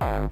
Hello,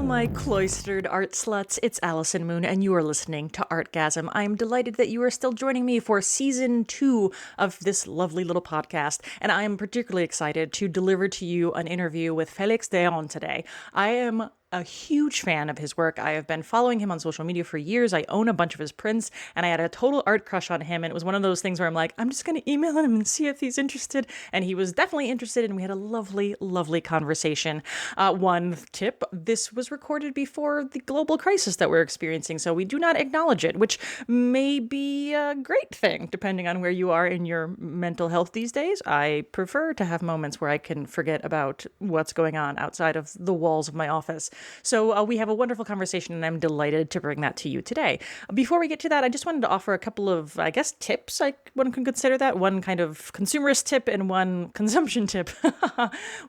my cloistered art sluts. It's Allison Moon, and you are listening to Artgasm. I'm delighted that you are still joining me for season 2 of this lovely little podcast, and I am particularly excited to deliver to you an interview with Felix D'eon today. I am a huge fan of his work. I have been following him on social media for years. I own a bunch of his prints, and I had a total art crush on him. And it was one of those things where I'm like, I'm just going to email him and see if he's interested. And he was definitely interested, and we had a lovely, lovely conversation. One tip, this was recorded before the global crisis that we're experiencing, so we do not acknowledge it, which may be a great thing, depending on where you are in your mental health these days. I prefer to have moments where I can forget about what's going on outside of the walls of my office. So we have a wonderful conversation, and I'm delighted to bring that to you today. Before we get to that, I just wanted to offer a couple of, I guess, tips. One can consider that. One kind of consumerist tip and one consumption tip.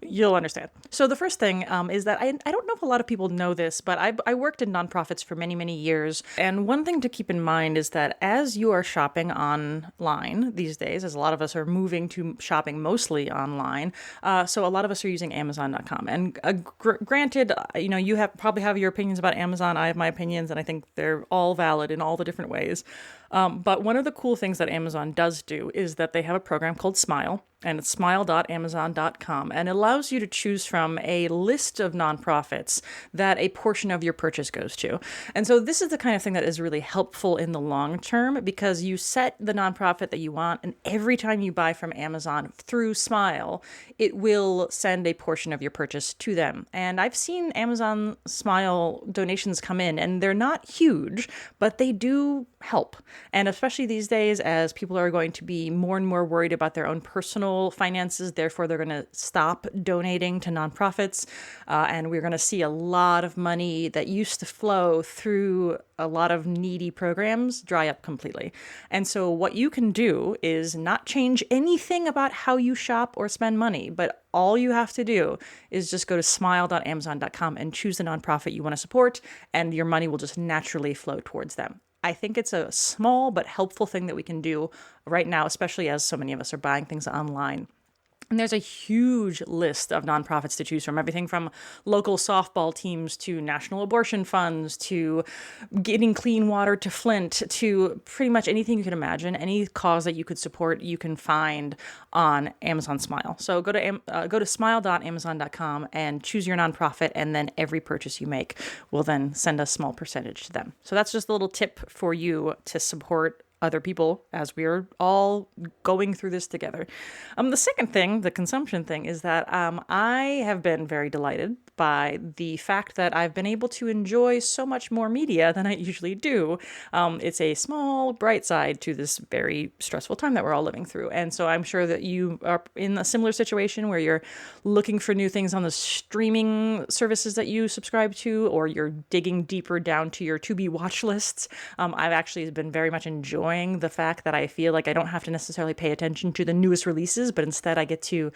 You'll understand. So the first thing is that I don't know if a lot of people know this, but I worked in nonprofits for many, many years. And one thing to keep in mind is that as you are shopping online these days, as a lot of us are moving to shopping mostly online, so a lot of us are using Amazon.com. And granted, you probably have your opinions about Amazon. I have my opinions, and I think they're all valid in all the different ways. But one of the cool things that Amazon does do is that they have a program called Smile, and it's smile.amazon.com, and it allows you to choose from a list of nonprofits that a portion of your purchase goes to. And so this is the kind of thing that is really helpful in the long term, because you set the nonprofit that you want, and every time you buy from Amazon through Smile, it will send a portion of your purchase to them. And I've seen Amazon Smile donations come in, and they're not huge, but they do help. And especially these days, as people are going to be more and more worried about their own personal finances, therefore they're going to stop donating to nonprofits. And we're going to see a lot of money that used to flow through a lot of needy programs dry up completely. And so what you can do is not change anything about how you shop or spend money, but all you have to do is just go to smile.amazon.com and choose the nonprofit you want to support, and your money will just naturally flow towards them. I think it's a small but helpful thing that we can do right now, especially as so many of us are buying things online. And there's a huge list of nonprofits to choose from, everything from local softball teams to national abortion funds to getting clean water to Flint to pretty much anything you can imagine. Any cause that you could support, you can find on Amazon Smile. So go to smile.amazon.com and choose your nonprofit, and then every purchase you make will then send a small percentage to them. So that's just a little tip for you to support other people as we're all going through this together. The second thing, the consumption thing, is that I have been very delighted by the fact that I've been able to enjoy so much more media than I usually do. It's a small bright side to this very stressful time that we're all living through. And so I'm sure that you are in a similar situation where you're looking for new things on the streaming services that you subscribe to, or you're digging deeper down to your to-be watch lists. I've actually been very much enjoying the fact that I feel like I don't have to necessarily pay attention to the newest releases, but instead I get to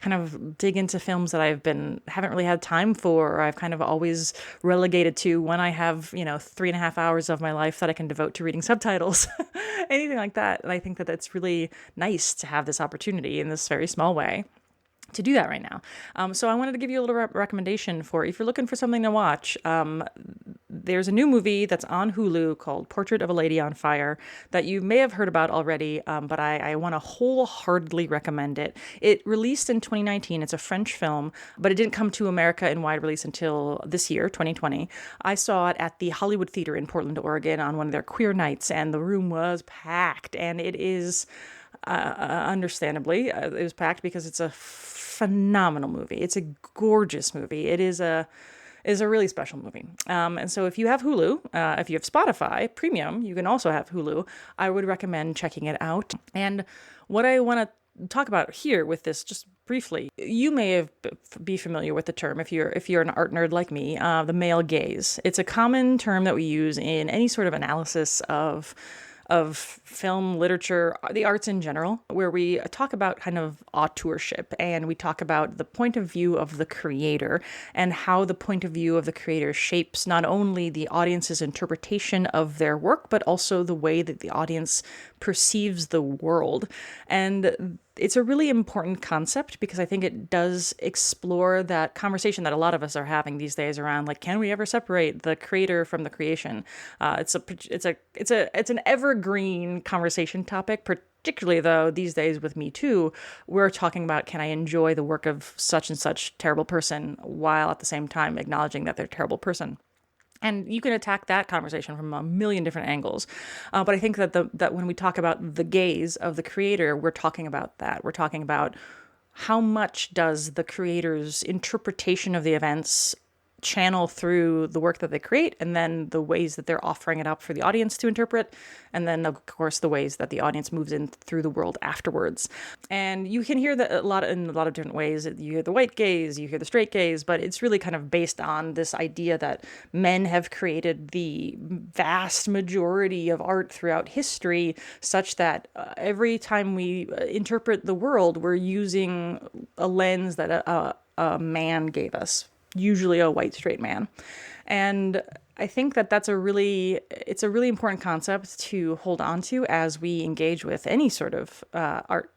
kind of dig into films that haven't really had time for, or I've kind of always relegated to when I have, 3.5 hours of my life that I can devote to reading subtitles, anything like that. And I think that that's really nice to have this opportunity in this very small way to do that right now. So I wanted to give you a little recommendation for if you're looking for something to watch. There's a new movie that's on Hulu called Portrait of a Lady on Fire that you may have heard about already, but I want to wholeheartedly recommend it. It released in 2019. It's a French film, but it didn't come to America in wide release until this year, 2020. I saw it at the Hollywood Theater in Portland, Oregon on one of their queer nights, and the room was packed, and it is... understandably, it was packed because it's a phenomenal movie. It's a gorgeous movie. It is a really special movie. And so if you have Hulu, if you have Spotify Premium, you can also have Hulu. I would recommend checking it out. And what I want to talk about here with this, just briefly, you may be familiar with the term, if you're an art nerd like me, the male gaze. It's a common term that we use in any sort of analysis of of film, literature, the arts in general, where we talk about kind of authorship, and we talk about the point of view of the creator and how the point of view of the creator shapes not only the audience's interpretation of their work, but also the way that the audience perceives the world. And it's a really important concept because I think it does explore that conversation that a lot of us are having these days around, like, can we ever separate the creator from the creation? It's an evergreen conversation topic, particularly though these days with Me Too, we're talking about, can I enjoy the work of such and such terrible person while at the same time acknowledging that they're a terrible person? And you can attack that conversation from a million different angles. But I think that that when we talk about the gaze of the creator, we're talking about that. We're talking about how much does the creator's interpretation of the events channel through the work that they create, and then the ways that they're offering it up for the audience to interpret, and then of course the ways that the audience moves in through the world afterwards. And you can hear that in a lot of different ways. You hear the white gaze, you hear the straight gaze, but it's really kind of based on this idea that men have created the vast majority of art throughout history, such that every time we interpret the world, we're using a lens that a man gave us, usually a white straight man. And I think that it's a really important concept to hold on to as we engage with any sort of art.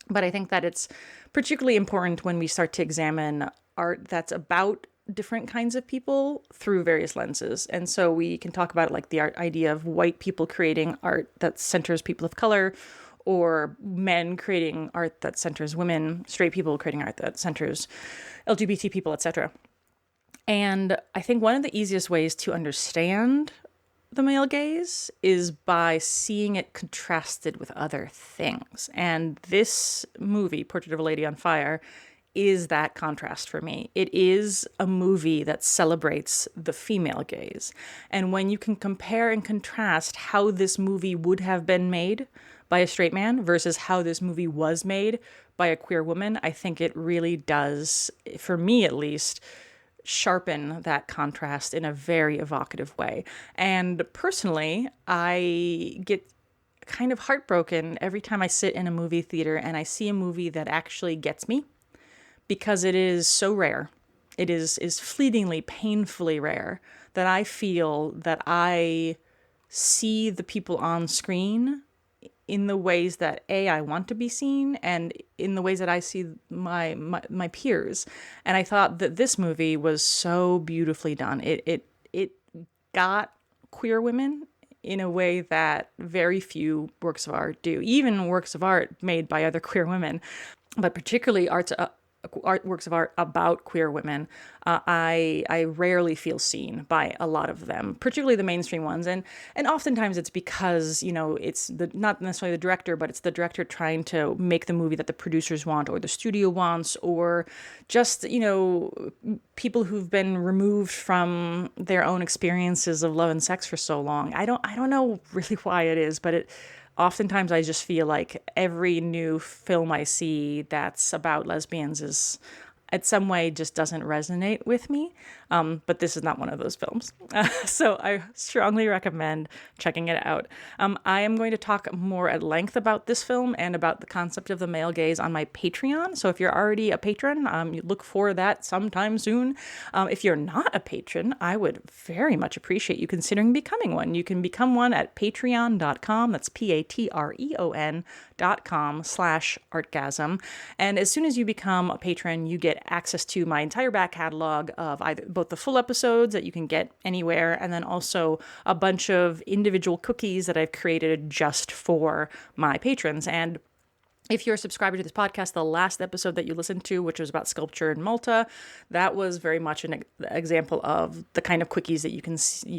But I think that it's particularly important when we start to examine art that's about different kinds of people through various lenses. And so we can talk about it like the idea of white people creating art that centers people of color, or men creating art that centers women, straight people creating art that centers LGBT people, etc. And I think one of the easiest ways to understand the male gaze is by seeing it contrasted with other things. And this movie, Portrait of a Lady on Fire, is that contrast for me. It is a movie that celebrates the female gaze. And when you can compare and contrast how this movie would have been made by a straight man versus how this movie was made by a queer woman, I think it really does, for me at least, sharpen that contrast in a very evocative way. And personally, I get kind of heartbroken every time I sit in a movie theater and I see a movie that actually gets me, because it is so rare. It is fleetingly, painfully rare that I feel that I see the people on screen in the ways that I want to be seen, and in the ways that I see my peers. And I thought that this movie was so beautifully done. It got queer women in a way that very few works of art do, even works of art made by other queer women, but particularly works of art about queer women. I rarely feel seen by a lot of them, particularly the mainstream ones. And oftentimes it's because, it's not necessarily the director, but it's the director trying to make the movie that the producers want or the studio wants, or just, people who've been removed from their own experiences of love and sex for so long. I don't know really why it is, but oftentimes I just feel like every new film I see that's about lesbians is, in some way, just doesn't resonate with me. But this is not one of those films. So I strongly recommend checking it out. I am going to talk more at length about this film and about the concept of the male gaze on my Patreon. So if you're already a patron, you look for that sometime soon. If you're not a patron, I would very much appreciate you considering becoming one. You can become one at patreon.com. That's patreon.com/artgasm. And as soon as you become a patron, you get access to my entire back catalog of either both the full episodes that you can get anywhere, and then also a bunch of individual cookies that I've created just for my patrons. And if you're a subscriber to this podcast, the last episode that you listened to, which was about sculpture in Malta, that was very much an example of the kind of quickies that you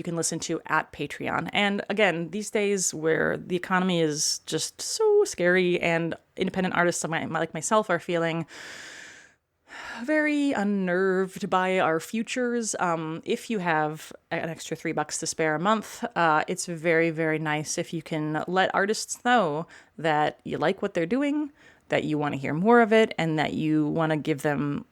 can listen to at Patreon. And again, these days where the economy is just so scary and independent artists like myself are feeling very unnerved by our futures. If you have an extra $3 to spare a month, it's very, very nice if you can let artists know that you like what they're doing, that you want to hear more of it, and that you want to give them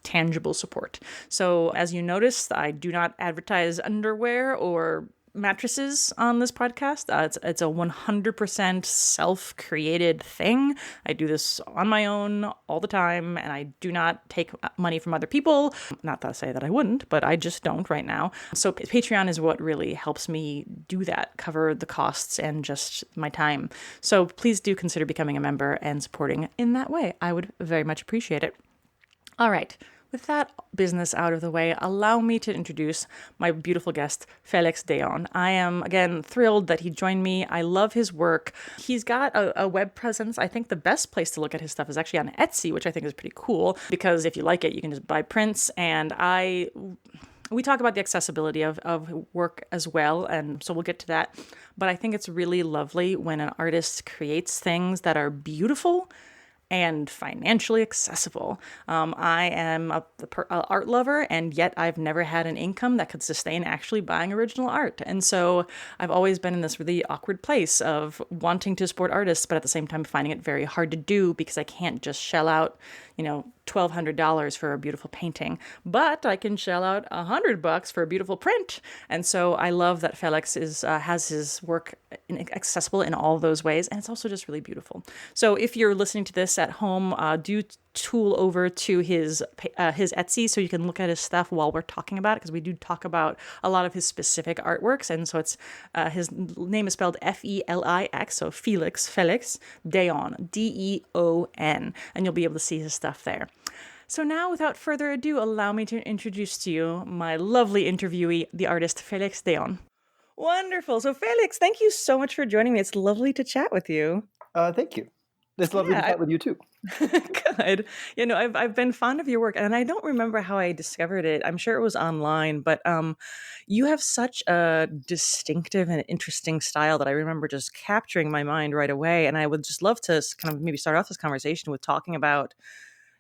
tangible support. So as you noticed, I do not advertise underwear or mattresses on this podcast. It's a 100% self-created thing. I do this on my own all the time, and I do not take money from other people. Not to say that I wouldn't, but I just don't right now. So Patreon is what really helps me do that, cover the costs and just my time. So please do consider becoming a member and supporting in that way. I would very much appreciate it. All right. With that business out of the way, allow me to introduce my beautiful guest, Felix D'eon. I am, again, thrilled that he joined me. I love his work. He's got a web presence. I think the best place to look at his stuff is actually on Etsy, which I think is pretty cool, because if you like it, you can just buy prints. And we talk about the accessibility of work as well, and so we'll get to that. But I think it's really lovely when an artist creates things that are beautiful and financially accessible. I am a art lover, and yet I've never had an income that could sustain actually buying original art. And so I've always been in this really awkward place of wanting to support artists, but at the same time finding it very hard to do because I can't just shell out, $1,200 for a beautiful painting, but I can shell out $100 for a beautiful print. And so I love that Felix has his work accessible in all those ways, and it's also just really beautiful. So if you're listening to this at home, do tool over to his Etsy so you can look at his stuff while we're talking about it, because we do talk about a lot of his specific artworks. And so it's his name is spelled Felix, so Felix D'eon, Deon, and you'll be able to see his stuff there. So now, without further ado, allow me to introduce to you my lovely interviewee, the artist Felix D'eon. Wonderful. So Felix, thank you so much for joining me. It's lovely to chat with you. Thank you. It's lovely to chat with you too. Good. I've been fond of your work, and I don't remember how I discovered it. I'm sure it was online, but you have such a distinctive and interesting style that I remember just capturing my mind right away. And I would just love to kind of maybe start off this conversation with talking about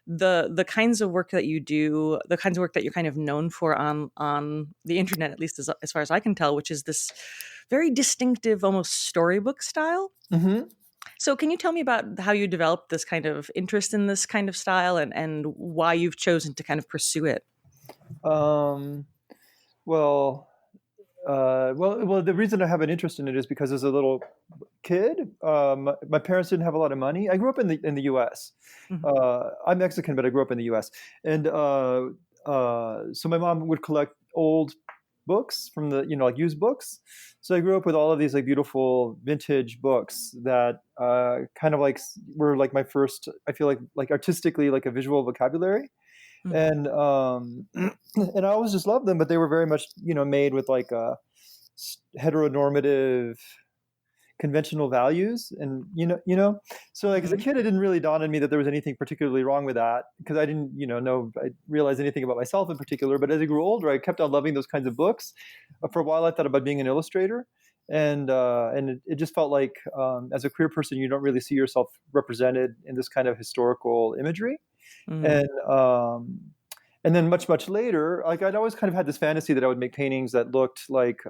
the kinds of work that you do, the kinds of work that you're kind of known for on the internet, at least as far as I can tell, which is this very distinctive, almost storybook style. Mm-hmm. So can you tell me about how you developed this kind of interest in this kind of style and why you've chosen to kind of pursue it? Well, the reason I have an interest in it is because as a little kid, my parents didn't have a lot of money. I grew up in the U.S. Mm-hmm. I'm Mexican, but I grew up in the U.S. And so my mom would collect old books from the like used books. So I grew up with all of these like beautiful vintage books that kind of like were like my first. I feel like artistically like a visual vocabulary. Mm-hmm. And and I always just loved them, but they were very much made with like heteronormative conventional values, and so like as a kid it didn't really dawn on me that there was anything particularly wrong with that, because I didn't I realize anything about myself in particular. But as I grew older, I kept on loving those kinds of books. For a while I thought about being an illustrator, and it just felt like as a queer person you don't really see yourself represented in this kind of historical imagery. Mm-hmm. And then much later, like I'd always kind of had this fantasy that I would make paintings that looked like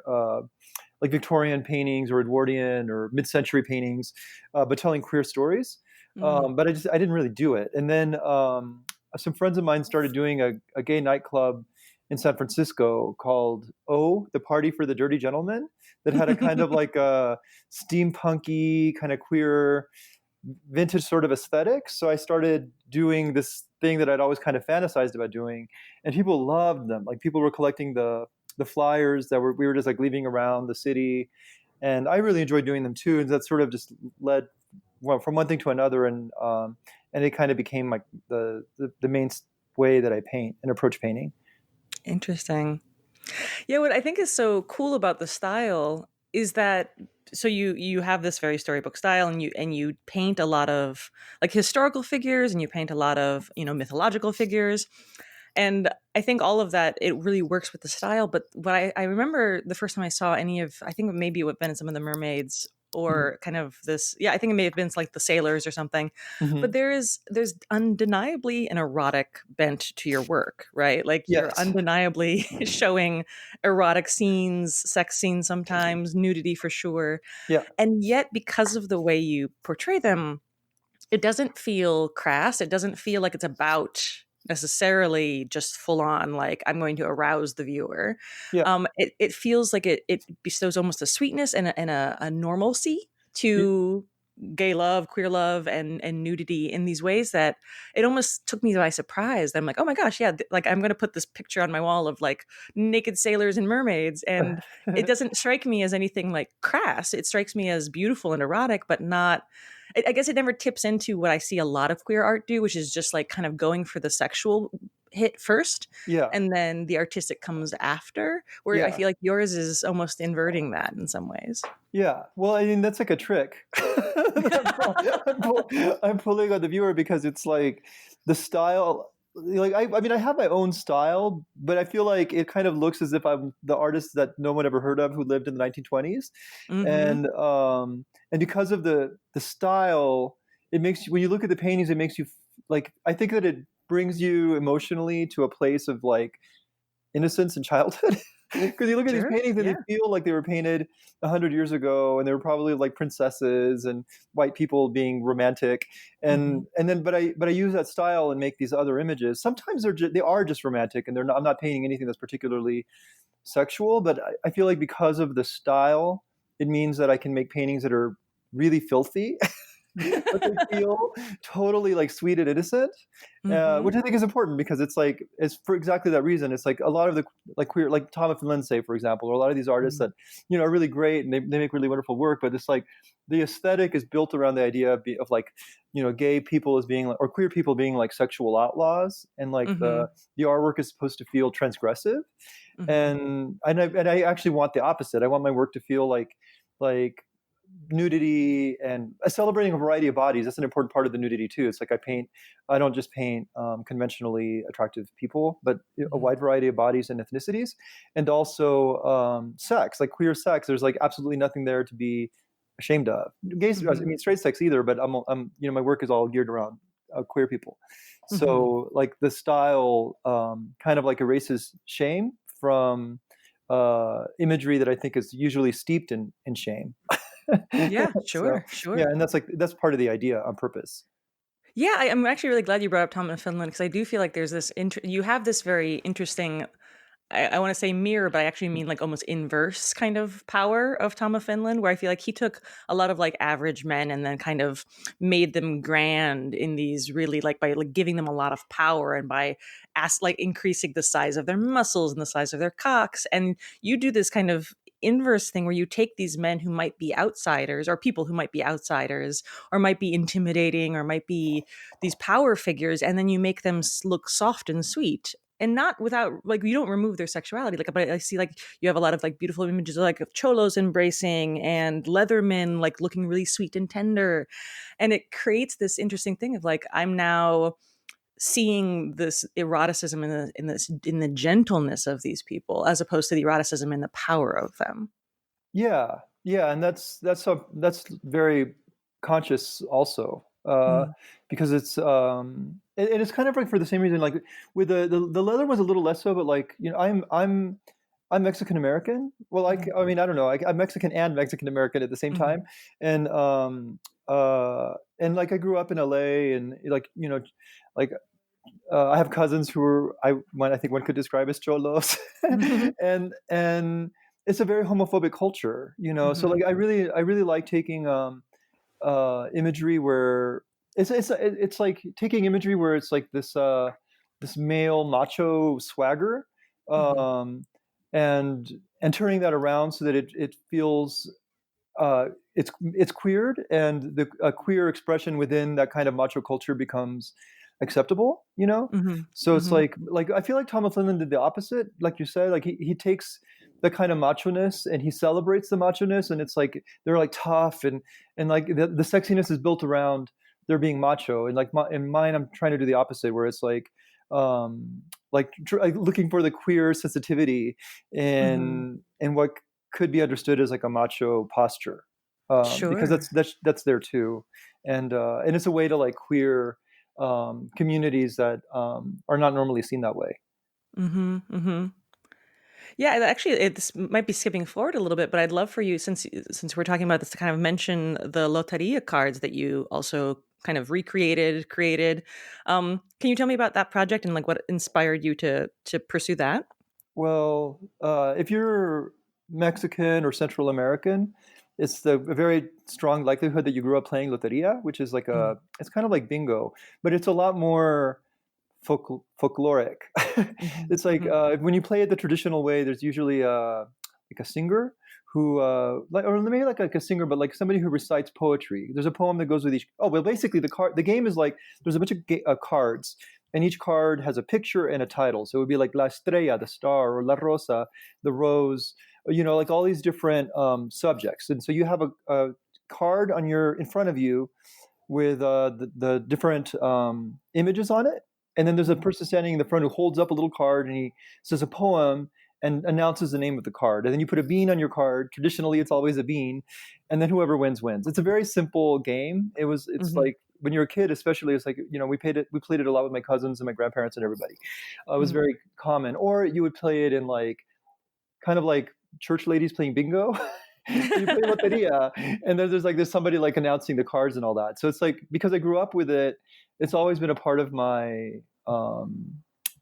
Victorian paintings or Edwardian or mid-century paintings, but telling queer stories. Mm-hmm. But I didn't really do it. And then some friends of mine started doing a gay nightclub in San Francisco called the Party for the Dirty Gentlemen, that had a kind of like a steampunky kind of queer vintage sort of aesthetic. So I started doing this thing that I'd always kind of fantasized about doing, and people loved them. Like people were collecting the flyers that we were just like leaving around the city, and I really enjoyed doing them too. And that sort of just led from one thing to another, and it kind of became like the main way that I paint and approach painting. Interesting. Yeah, what I think is so cool about the style is that so you have this very storybook style, and you paint a lot of like historical figures, and you paint a lot of mythological figures, and I think all of that, it really works with the style. But what I remember the first time I saw any of, I think maybe it would have been some of the mermaids, or kind of this, I think it may have been like the sailors or something. Mm-hmm. But there's undeniably an erotic bent to your work, right? Like you're Yes. undeniably showing erotic scenes, sex scenes sometimes, nudity for sure. Yeah. And yet, because of the way you portray them, it doesn't feel crass. It doesn't feel like it's about necessarily just full on like I'm going to arouse the viewer. Yeah. It feels like it bestows almost a sweetness and a normalcy to gay love, queer love, and nudity in these ways that it almost took me by surprise. I'm like, oh my gosh, yeah, like I'm gonna put this picture on my wall of like naked sailors and mermaids, and it doesn't strike me as anything like crass. It strikes me as beautiful and erotic, but not. I guess it never tips into what I see a lot of queer art do, which is just like kind of going for the sexual hit first, Yeah. and then the artistic comes after. Where I Yeah. feel like yours is almost inverting that in some ways. Yeah. Well, I mean, that's like a trick. I'm pulling on the viewer because it's like the style. Like I mean, I have my own style, but I feel like it kind of looks as if I'm the artist that no one ever heard of who lived in the 1920s, Mm-hmm. and because of the style, it makes you when you look at the paintings, it makes you like I think that it brings you emotionally to a place of like innocence and childhood. Because you look at these Sure. paintings and they Yeah. feel like they were painted 100 years ago, and they were probably like princesses and white people being romantic, Mm-hmm. and then but I use that style and make these other images. Sometimes they are just romantic, and they're not, I'm not painting anything that's particularly sexual, but I feel like because of the style, it means that I can make paintings that are really filthy, but they feel totally like sweet and innocent, Mm-hmm. which I think is important because it's like it's for exactly that reason. It's like a lot of the like queer, like Tom and say, for example, or a lot of these artists that are really great and they make really wonderful work, but it's like the aesthetic is built around the idea of like gay people as being like or queer people being like sexual outlaws, and like Mm-hmm. the artwork is supposed to feel transgressive, Mm-hmm. and I actually want the opposite. I want my work to feel like nudity and celebrating a variety of bodies. That's an important part of the nudity too. It's like I don't just paint conventionally attractive people, but a Mm-hmm. wide variety of bodies and ethnicities, and also sex, like queer sex. There's like absolutely nothing there to be ashamed of. I Mm-hmm. mean, straight sex either, but I'm my work is all geared around queer people. Mm-hmm. So like the style kind of like erases shame from imagery that I think is usually steeped in shame. Yeah, So sure, yeah, sure. and that's part of the idea on purpose. Yeah, I'm actually really glad you brought up Tom of Finland because I do feel like there's this you have this very interesting I want to say mirror, but I actually mean like almost inverse kind of power of Tom of Finland, where I feel like he took a lot of like average men and then kind of made them grand in these really like by like giving them a lot of power and by like increasing the size of their muscles and the size of their cocks. And you do this kind of inverse thing where you take these men who might be outsiders or people who might be outsiders or might be intimidating or might be these power figures and then you make them look soft and sweet and not without like you don't remove their sexuality like but I see like you have a lot of like beautiful images like of cholos embracing and leathermen like looking really sweet and tender and it creates this interesting thing of like I'm now seeing this eroticism in the gentleness of these people as opposed to the eroticism and the power of them. Yeah, yeah, and that's very conscious also, Mm, because it's and it's kind of like for the same reason. Like with the leather was a little less so, but like I'm Mexican American. Well, like mhm, I mean I don't know. I'm Mexican and Mexican American at the same time, mhm, and and like I grew up in LA, and like like I have cousins who are I think one could describe as cholos, mhm, and it's a very homophobic culture, So mhm, like I really like taking imagery where it's like taking imagery where it's like this male macho swagger, mhm, um, and turning that around so that it feels it's queered, and the a queer expression within that kind of macho culture becomes acceptable. mhm, So it's mhm, like I feel like Tom of Finland did the opposite, like you said. Like he takes the kind of macho-ness and he celebrates the macho-ness, and it's like they're like tough, and like the sexiness is built around their being macho, and like in mine I'm trying to do the opposite, where it's like looking for the queer sensitivity mhm. in what could be understood as like a macho posture, because Sure. that's there too, and it's a way to like queer communities that are not normally seen that way. Mhm, mhm. Yeah, actually, this might be skipping forward a little bit, but I'd love for you, since we're talking about this, to kind of mention the loteria cards that you also kind of recreated, created. Can you tell me about that project and like what inspired you to pursue that? Well, if you're Mexican or Central American, it's a very strong likelihood that you grew up playing loteria, which is like Mm-hmm. it's kind of like bingo, but it's a lot more folkloric. It's like Mm-hmm. when you play it the traditional way, there's usually like a singer who, like, or maybe like a singer, but like somebody who recites poetry. There's a poem that goes with each. Oh, well, basically the game is like there's a bunch of cards, and each card has a picture and a title. So it would be like La Estrella, the star, or La Rosa, the rose. Like all these different subjects. And so you have a card in front of you with the different images on it. And then there's a person standing in the front who holds up a little card and he says a poem and announces the name of the card. And then you put a bean on your card. Traditionally, it's always a bean. And then whoever wins, wins. It's a very simple game. It's Mm-hmm. like when you're a kid, especially, it's like, we played it a lot with my cousins and my grandparents and everybody. It was Mm-hmm. very common. Or you would play it in like, kind of like church ladies playing bingo. So you play loteria, and then there's somebody like announcing the cards and all that. So it's like because I grew up with it, it's always been a part of my um,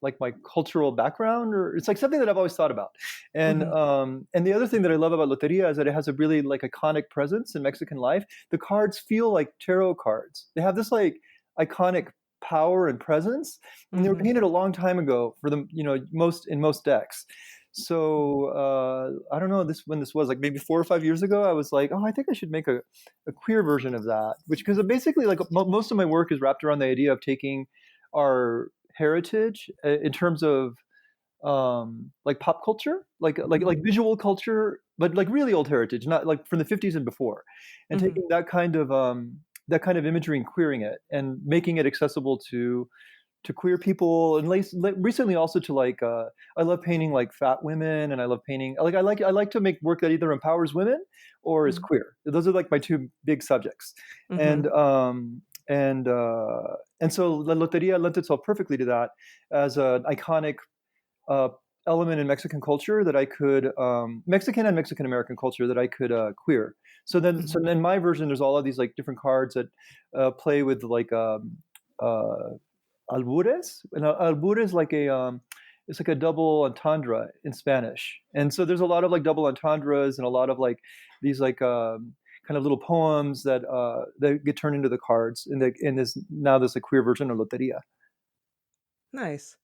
like my cultural background, or it's like something that I've always thought about. Mm-hmm. And the other thing that I love about loteria is that it has a really like iconic presence in Mexican life. The cards feel like tarot cards. They have this like iconic power and presence, and they were Mm-hmm. painted a long time ago for them, most decks. So I don't know when this was, like maybe 4 or 5 years ago. I was like, oh, I think I should make a queer version of that, which because basically like most of my work is wrapped around the idea of taking our heritage in terms of like pop culture, like Mm-hmm. visual culture, but like really old heritage, not like from the 50s and before, and Mm-hmm. taking that kind of imagery and queering it and making it accessible to queer people, and recently also to like I love painting like fat women, and I love painting like I like to make work that either empowers women or is queer. Those are like my two big subjects. Mm-hmm. And um and uh and so La Loteria lent itself perfectly to that as an iconic uh element in Mexican culture that I could Mexican and Mexican American culture that I could queer. So in my version there's all of these like different cards that play with like uh albures. And albur is like it's like a double entendre in Spanish. And so there's a lot of like double entendres and a lot of like these like kind of little poems that get turned into the cards in this like queer version of loteria. Nice.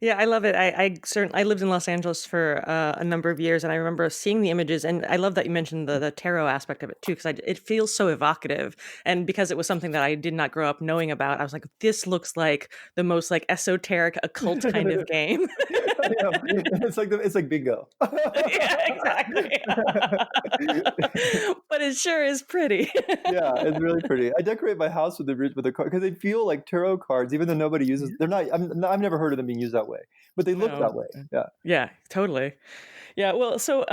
Yeah, I love it. I lived in Los Angeles for a number of years, and I remember seeing the images. And I love that you mentioned the tarot aspect of it too, because it feels so evocative. And because it was something that I did not grow up knowing about, I was like, this looks like the most like esoteric occult kind of game. I know. It's like bingo. Yeah, exactly. But it sure is pretty. Yeah, it's really pretty. I decorate my house with the card because they feel like tarot cards, even though nobody uses. Yeah. They're not. I've never heard of them being used that way, but they look No. that way. Yeah. Yeah, totally. Yeah, well, so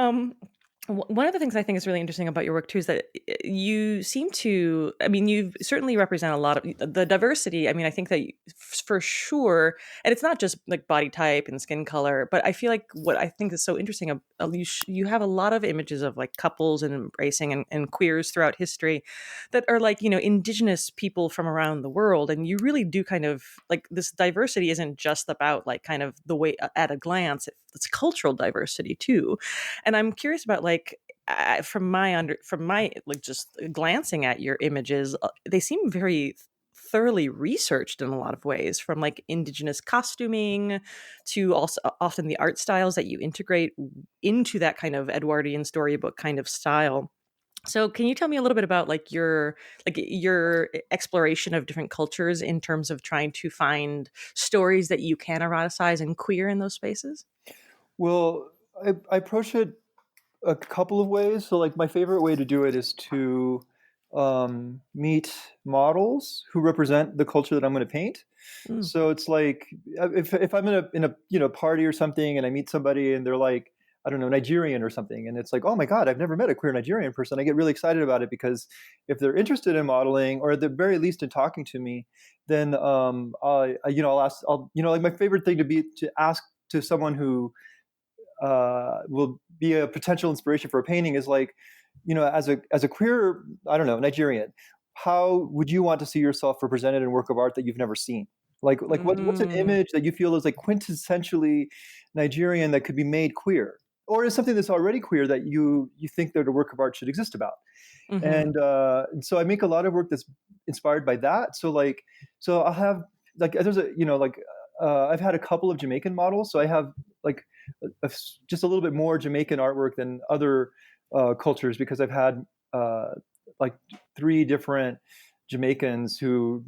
one of the things I think is really interesting about your work too is that you seem to, I mean, you certainly represent a lot of the diversity. I mean, I think that for sure, and it's not just like body type and skin color, but I feel like what I think is so interesting, you have a lot of images of like couples and embracing and queers throughout history that are like, indigenous people from around the world. And you really do kind of like this diversity isn't just about like kind of the way at a glance, it's cultural diversity too. And I'm curious about like from my like just glancing at your images, they seem very thoroughly researched in a lot of ways, from like indigenous costuming to also often the art styles that you integrate into that kind of Edwardian storybook kind of style. So can you tell me a little bit about like your exploration of different cultures in terms of trying to find stories that you can eroticize and queer in those spaces? Well, I approach it a couple of ways. So, like, my favorite way to do it is to meet models who represent the culture that I'm going to paint. Mm. So it's like if I'm in a party or something, and I meet somebody and they're like, I don't know, Nigerian or something, and it's like, oh my God, I've never met a queer Nigerian person. I get really excited about it because if they're interested in modeling, or at the very least in talking to me, then I'll ask. Like my favorite thing to be to ask to someone who will be a potential inspiration for a painting is like, as a queer, I don't know, Nigerian, how would you want to see yourself represented in a work of art that you've never seen? Like what's an Mm. image that you feel is like quintessentially Nigerian that could be made queer, or is something that's already queer that you think that a work of art should exist about? Mhm. And so I make a lot of work that's inspired by that. So I'll have like there's a like I've had a couple of Jamaican models, so I have like just a little bit more Jamaican artwork than other cultures because I've had uh, like three different Jamaicans who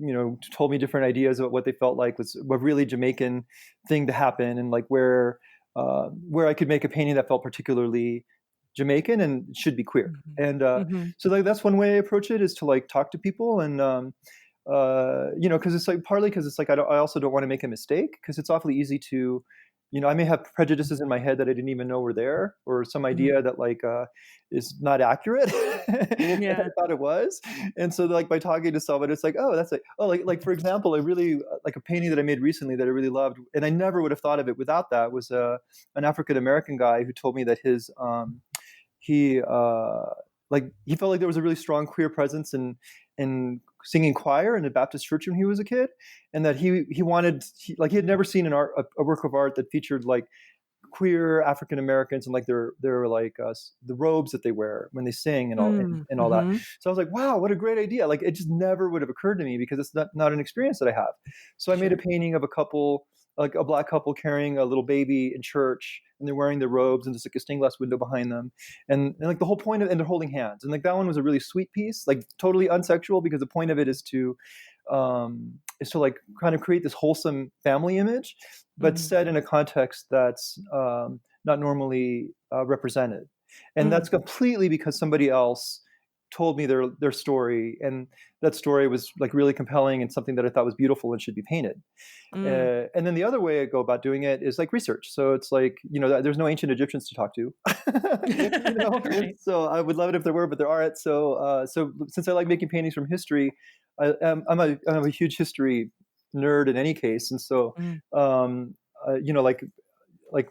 told me different ideas about what they felt like was a really Jamaican thing to happen, and like where I could make a painting that felt particularly Jamaican and should be queer. Mhm. And Mhm. so like that's one way I approach it, is to like talk to people, and because it's like partly because it's like I also don't want to make a mistake, because it's awfully easy to, I may have prejudices in my head that I didn't even know were there, or some Mhm. idea that like is not accurate, and I Yeah. thought it was. And so like by talking to someone, it's like, oh, that's like, oh, like for example, I really like a painting that I made recently that I really loved, and I never would have thought of it without that, was an African American guy who told me that his he like he felt like there was a really strong queer presence in singing choir in a Baptist church when he was a kid, and that like he had never seen a work of art that featured like queer African Americans, and like their like the robes that they wear when they sing, and all Mm. and all that. Mhm. So I was like, wow, what a great idea! Like it just never would have occurred to me, because it's not an experience that I have. So I made a Sure. painting of a couple, like a black couple carrying a little baby in church, and they're wearing their robes, and there's like a stained glass window behind them, and like the whole point of, and they're holding hands, and like that one was a really sweet piece, like totally unsexual, because the point of it is to like kind of create this wholesome family image, but Mhm. set in a context that's not normally represented. And Mm. that's completely because somebody else told me their story, and that story was like really compelling and something that I thought was beautiful and should be painted. Mm. And then the other way I go about doing it is like research. So it's like, there's no ancient Egyptians to talk to. Right. So I would love it if there were, but there aren't. So since I like making paintings from history, I'm a huge history nerd in any case. And so, Mm. um, like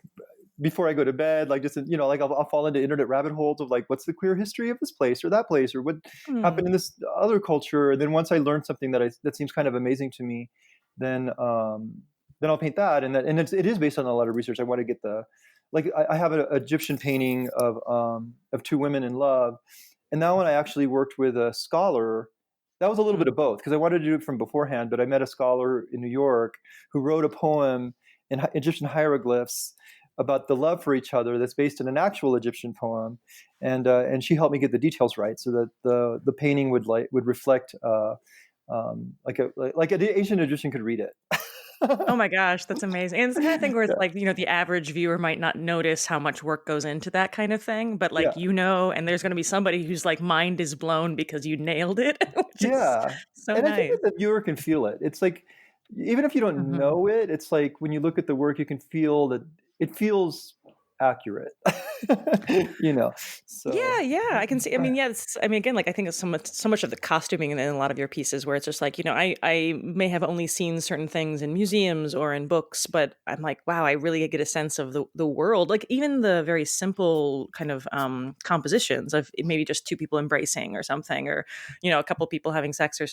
before I go to bed, like just like I'll fall into internet rabbit holes of like what's the queer history of this place or that place, or what happened Mm. in this other culture. And then once I learn something that seems kind of amazing to me, then then I'll paint that. And it is based on a lot of research. I want to get the like I have an Egyptian painting of two women in love, and that one I actually worked with a scholar. That was a little bit Mm. of both, because I wanted to do it from beforehand, but I met a scholar in New York who wrote a poem in Egyptian hieroglyphs about the love for each other that's based in an actual Egyptian poem, and she helped me get the details right, so that the painting would reflect like an ancient Egyptian could read it. Oh my gosh, that's amazing. And it's the kind of thing where it's Yeah, like, the average viewer might not notice how much work goes into that kind of thing, but yeah, like, and there's going to be somebody whose like mind is blown because you nailed it, which is yeah. so And I think nice. that the viewer can feel it. It's like even if you don't Mhm. know it, it's like when you look at the work, you can feel that it feels accurate. you know. Yeah, So yeah, I can see. I mean, yeah, again, like I think it's so much of the costuming in a lot of your pieces where it's just like, I may have only seen certain things in museums or in books, but I'm like, wow, I really get a sense of the world. Like even the very simple kind of compositions of maybe just two people embracing or something, or a couple people having sex or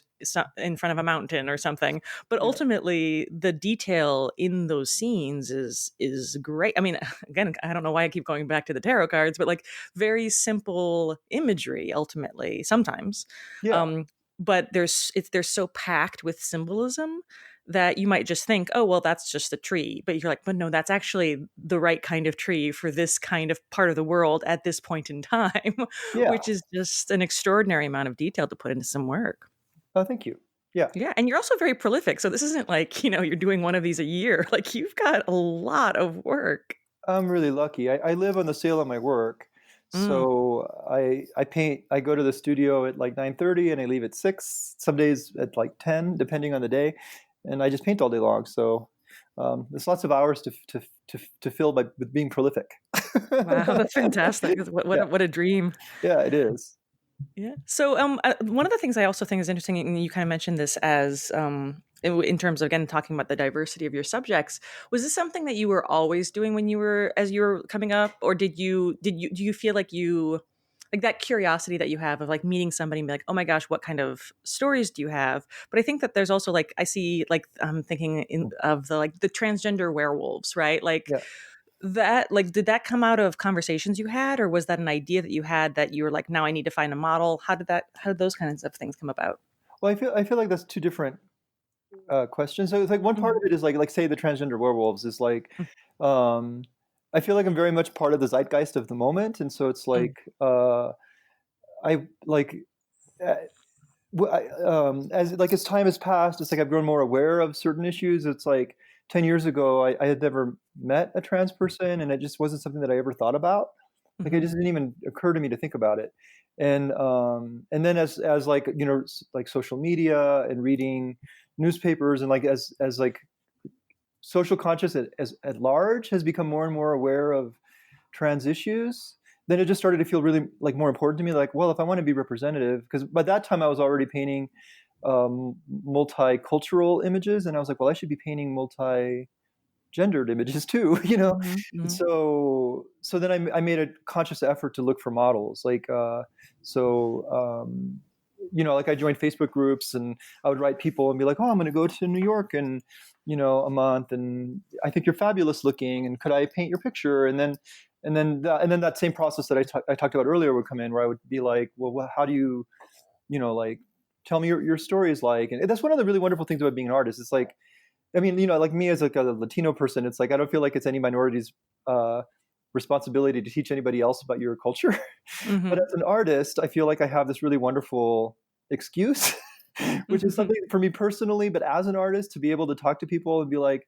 in front of a mountain or something. But yeah, ultimately, the detail in those scenes is great. I mean, again, I don't know why I keep going back to the tarot cards, but like very simple imagery ultimately sometimes, yeah, um, but they're so packed with symbolism that you might just think, oh well, that's just a tree, but you're like, but no, that's actually the right kind of tree for this kind of part of the world at this point in time, yeah. which is just an extraordinary amount of detail to put into some work. Oh, thank you. Yeah. Yeah, and you're also very prolific, so this isn't like you're doing one of these a year. Like you've got a lot of work. I'm really lucky. I live on the sale of my work. Mm. So I paint, I go to the studio at like 9:30 and I leave at 6, some days at like 10, depending on the day. And I just paint all day long. So there's lots of hours to fill with being prolific. Wow, that's fantastic. Yeah, What a dream. yeah, it is. Yeah. So, one of the things I also think is interesting, and you kind of mentioned this as, in terms of again talking about the diversity of your subjects, was this something that you were always doing when as you were coming up, or do you feel like you like that curiosity that you have of like meeting somebody and be like, oh my gosh, what kind of stories do you have? But I think that there's also like I see like I'm thinking of the like the transgender werewolves, right? Like Yeah. that, like did that come out of conversations you had, or was that an idea that you had that you were like, now I need to find a model? How did those kinds of things come about? Well, I feel like that's two different questions. So it's like one part Mhm. of it is like say the transgender werewolves is like, um, I feel like I'm very much part of the zeitgeist of the moment, and so it's Mm, like I like. Uh, as like as time has passed, it's like I've grown more aware of certain issues. It's like 10 years ago, I had never met a trans person, and it just wasn't something that I ever thought about. Like it mhm, just didn't even occur to me to think about it. And then as like like social media and reading newspapers and like as like social conscious at large has become more and more aware of trans issues, then it just started to feel really like more important to me. Like, well, if I want to be representative, because by that time I was already painting multicultural images, and I was like, well, I should be painting multi-gendered images too, you know. mhm, And mhm, so then I made a conscious effort to look for models, like so. Like I joined Facebook groups, and I would write people and be like, "Oh, I'm going to go to New York and a month, and I think you're fabulous looking, and could I paint your picture?" And then that same process that I talked about earlier would come in, where I would be like, well, how do you, like, tell me your story is like. And that's one of the really wonderful things about being an artist. It's like, I mean, like me as like a Latino person, it's like I don't feel like it's any minority's uh, responsibility to teach anybody else about your culture. But mhm, as an artist, I feel like I have this really wonderful excuse, which is mhm, something for me personally, but as an artist, to be able to talk to people and be like,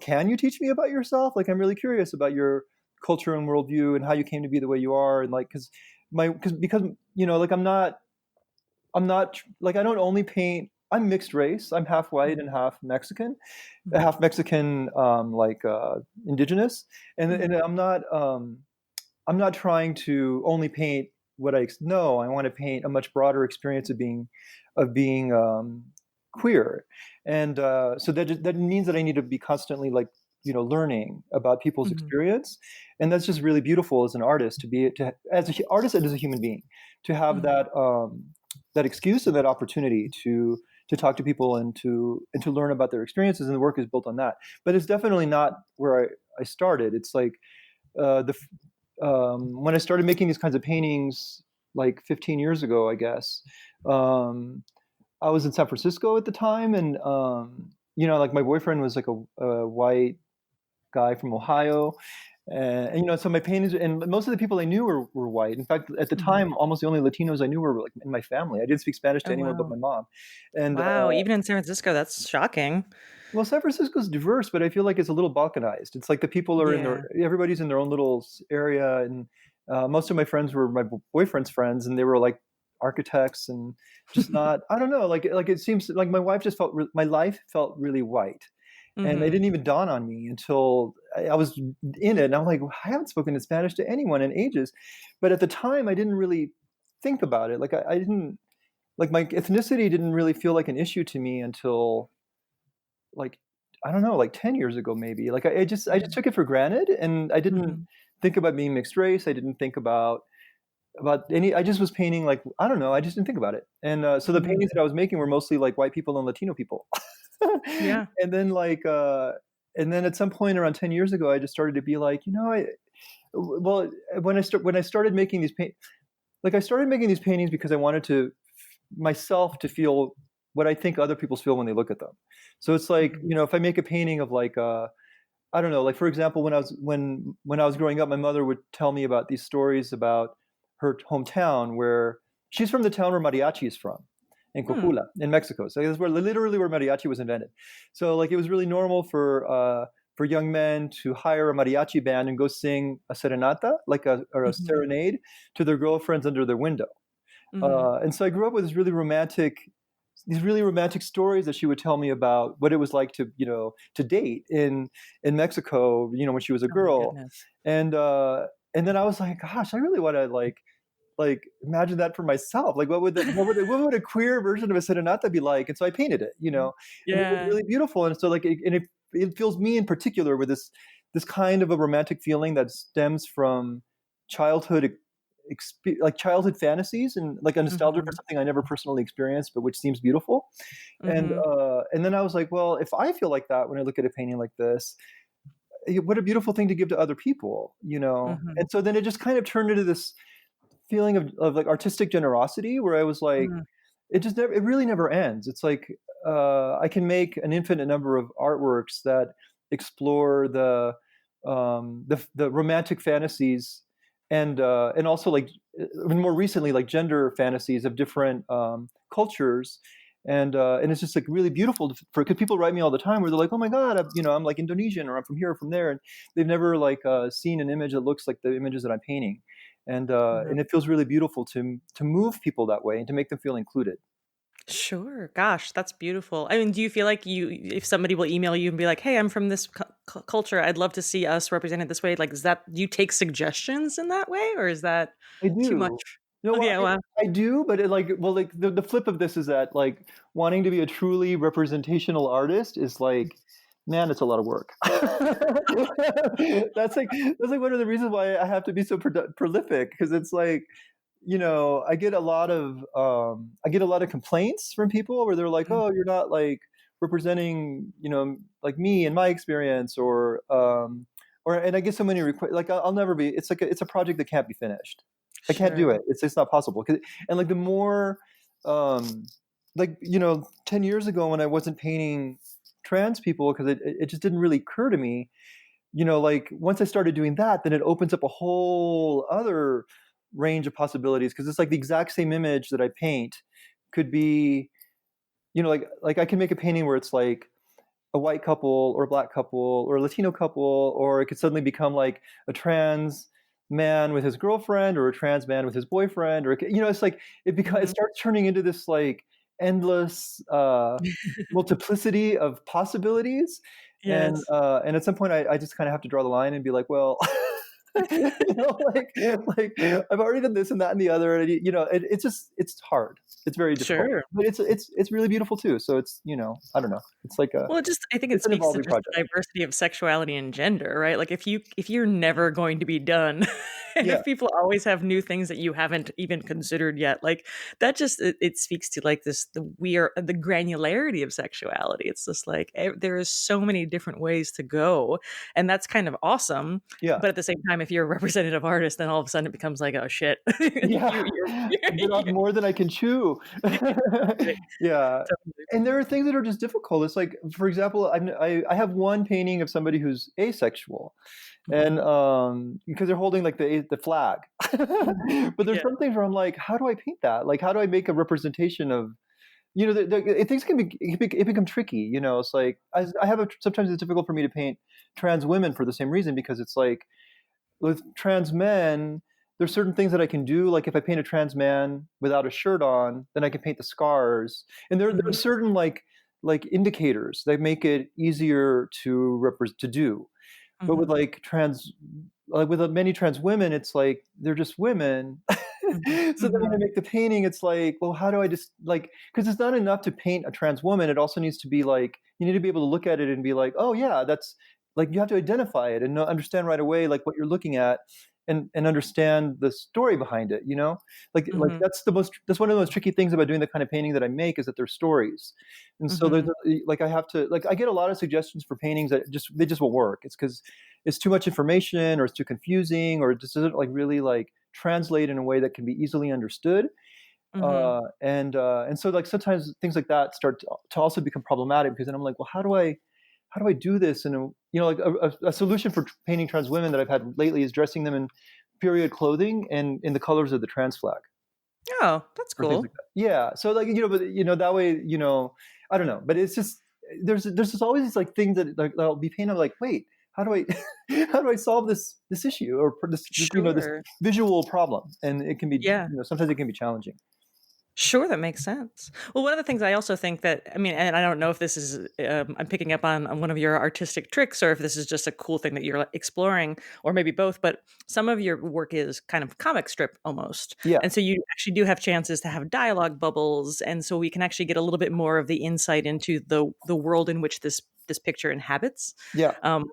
can you teach me about yourself? Like, I'm really curious about your culture and worldview and how you came to be the way you are. And like, because, like I'm not like, I don't only paint. I'm mixed race. I'm half white mhm, and half Mexican, mhm, half Mexican, like indigenous, and mhm, I'm not trying to only paint what I know. I want to paint a much broader experience of being queer, and so that means that I need to be constantly like learning about people's mhm, experience, and that's just really beautiful as an artist to as an artist and as a human being to have mhm, that excuse and that opportunity to talk to people and to learn about their experiences, and the work is built on that. But it's definitely not where I started. It's like the when I started making these kinds of paintings like 15 years ago, I guess, um, I was in San Francisco at the time, and like my boyfriend was like a white guy from Ohio, and so my paintings and most of the people I knew were white. In fact, at the mhm. time, almost the only Latinos I knew were like in my family. I didn't speak Spanish to Oh, anyone but wow. my mom, and Wow, even in San Francisco, that's shocking. well, San Francisco's diverse, but I feel like it's a little balkanized. It's like the people are in Yeah. their everybody's in their own little area, and most of my friends were my boyfriend's friends, and they were like architects and just not. I don't know. Like it seems like my life felt really white, and it Mhm, didn't even dawn on me until I was in it, and I'm like, I haven't spoken in Spanish to anyone in ages, but at the time I didn't really think about it. Like I didn't like my ethnicity didn't really feel like an issue to me until like I don't know, like 10 years ago maybe. Like I just mhm, took it for granted, and I didn't mhm, think about being mixed race. I didn't think about any. I just was painting like I don't know. I just didn't think about it. And so the mhm. paintings that I was making were mostly like white people and Latino people. Yeah. and then like and then at some point around 10 years ago, I just started to be like, well, when I started making I started making these paintings because I wanted to myself to feel what I think other people feel when they look at them. So it's like, Mhm, if I make a painting of like I don't know, like for example, when I was growing up, my mother would tell me about these stories about her hometown where she's from the town where mariachi is from, in hmm, Cocula, in Mexico. So it's literally where mariachi was invented. So like it was really normal for young men to hire a mariachi band and go sing a serenata, like or a mhm, serenade to their girlfriends under their window. mhm. And so I grew up with these really romantic stories that she would tell me about what it was like to date in Mexico, when she was a Oh my girl, goodness. and and then I was like, gosh, I really want to like imagine that for myself. Like, what would a queer version of a serenata be like? And so I painted it, Mhm. and it was Yeah. really beautiful. And so like, it fills me in particular with this kind of a romantic feeling that stems from childhood like childhood fantasies and like a nostalgia for Mhm. something I never personally experienced, but which seems beautiful. Mhm. And then I was like, well, if I feel like that when I look at a painting like this, what a beautiful thing to give to other people, you know? Mhm. And so then it just kind of turned into this feeling of like artistic generosity where I was like, Mm. it really never ends. It's like I can make an infinite number of artworks that explore the romantic fantasies and also like more recently like gender fantasies of different cultures. And it's just like really beautiful for because people write me all the time where they're like, oh my god, I'm like Indonesian or I'm from here or from there, and they've never like seen an image that looks like the images that I'm painting, Mhm. and it feels really beautiful to move people that way and to make them feel included. Sure. Gosh, that's beautiful. I mean, do you feel like if somebody will email you and be like, "Hey, I'm from this culture. I'd love to see us represented this way." Like, is that do you take suggestions in that way, or is that I too much? do. No, Oh, well, yeah. Well, I do, but like the flip of this is that like wanting to be a truly representational artist is like, man, it's a lot of work. That's like one of the reasons why I have to be so prolific because it's like, I get a lot of complaints from people where they're like, mm, oh, you're not like representing, like me and my experience, and I get so many requests. Like I'll never be. It's like it's a project that can't be finished. I can't do sure. it. It's not possible. And like the more, um, like 10 years ago when I wasn't painting trans people because it just didn't really occur to me. Like once I started doing that, then it opens up a whole other range of possibilities because it's like the exact same image that I paint could be, like I can make a painting where it's like a white couple or a black couple or a Latino couple, or it could suddenly become like a trans man with his girlfriend or a trans man with his boyfriend, or it's like it Mhm. starts turning into this like endless multiplicity of possibilities, and Yes. and at some point I just kind of have to draw the line and be like, well. Like I've already done this and that and the other, and it's hard. It's very difficult, Sure. but it's really beautiful too. So I don't know. It's like Well, I think it it's an speaks to evolving just project. the diversity of sexuality and gender, right? Like if you're never going to be done, and Yeah, if people always have new things that you haven't even considered yet, like that just it speaks to like the granularity of sexuality. It's just like there is so many different ways to go, and that's kind of awesome. yeah, But at the same time, if you're a representative artist, then all of a sudden it becomes like, oh shit, yeah. I bit off you're more than I can chew. totally, Yeah, totally. and there are things that are just difficult. It's like, for example, I have one painting of somebody who's asexual, Mhm. and because they're holding like the flag, but there's Yeah. some things where I'm like, how do I paint that? Like, how do I make a representation of things can be it become tricky. It's like I have sometimes it's difficult for me to paint trans women for the same reason because it's like with trans men, there's certain things that I can do. Like if I paint a trans man without a shirt on, then I can paint the scars. And there are Mhm. certain like indicators that make it easier to do. But with Mhm. many trans women, it's like they're just women. Mhm. So then when I Mhm. make the painting, it's like, well, how do I just like because it's not enough to paint a trans woman. It also needs to be like you need to be able to look at it and be like, oh yeah, that's like you have to identify it and understand right away like what you're looking at and understand the story behind it. Like Mhm. that's one of the most tricky things about doing the kind of painting that I make is that there's stories, and so Mhm. like I have to like I get a lot of suggestions for paintings that they just won't work. It's because it's too much information or it's too confusing or it just doesn't like really like translate in a way that can be easily understood. Mhm. And so like sometimes things like that start to also become problematic because then I'm like, well, how do I do this? And like a solution for painting trans women that I've had lately is dressing them in period clothing and in the colors of the trans flag Oh, that's or things like cool. that. Yeah. So like but that way I don't know, but it's just there's just always these like things that I'll be painting. I'm like, wait, how do I how do I solve this issue or this Sure. visual problem? And it can be Yeah. sometimes it can be challenging. Sure, that makes sense. Well, one of the things I also think that I mean, and I don't know if this is I'm picking up on one of your artistic tricks, or if this is just a cool thing that you're exploring, or maybe both. But some of your work is kind of comic strip almost, Yeah. and so you actually do have chances to have dialogue bubbles, and so we can actually get a little bit more of the insight into the world in which this picture inhabits. Yeah. Um,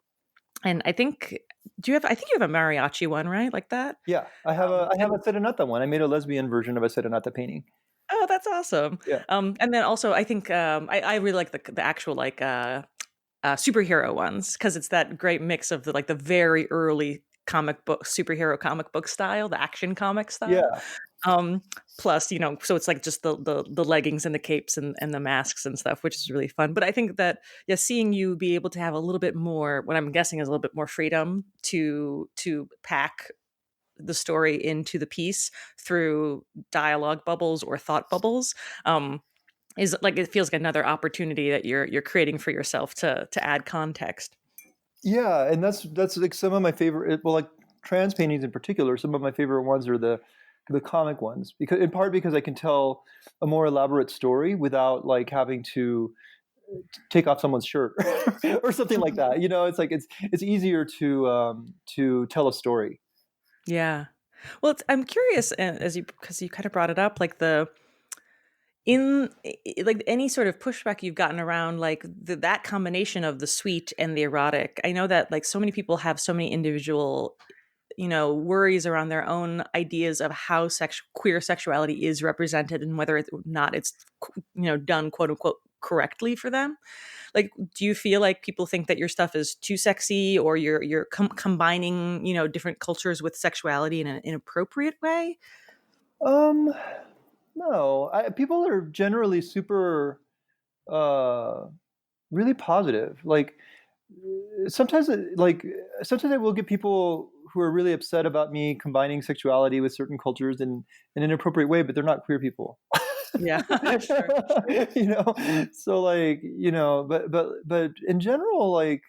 And I think I think you have a mariachi one, right? Like that? Yeah, I have And a serenata one. I made a lesbian version of a serenata painting. oh, that's awesome. Yeah. And then also I think I really like the actual like superhero ones because it's that great mix of the like the very early comic book superhero comic book style, the action comic style. Yeah. Um, Plus, so it's like just the leggings and the capes and the masks and stuff, which is really fun. But I think that yeah, seeing you be able to have a little bit more, what I'm guessing is a little bit more freedom to pack the story into the piece through dialogue bubbles or thought bubbles. Is like it feels like another opportunity that you're creating for yourself to add context. Yeah, and that's like some of my favorite. Well, like trans paintings in particular, some of my favorite ones are the comic ones because in part because I can tell a more elaborate story without like having to take off someone's shirt or something like that. It's like it's easier to tell a story. Yeah. Well, I'm curious, as you because you kind of brought it up, like like any sort of pushback you've gotten around like that combination of the sweet and the erotic. I know that like so many people have so many individual worries around their own ideas of how queer sexuality is represented and whether or not it's done quote unquote correctly for them. Like, do you feel like people think that your stuff is too sexy, or you're combining different cultures with sexuality in an inappropriate way? Um, no, people are generally super uh, really positive. Like sometimes, sometimes I will get people who are really upset about me combining sexuality with certain cultures in an inappropriate way, but they're not queer people. Yeah. Sure. So like but in general like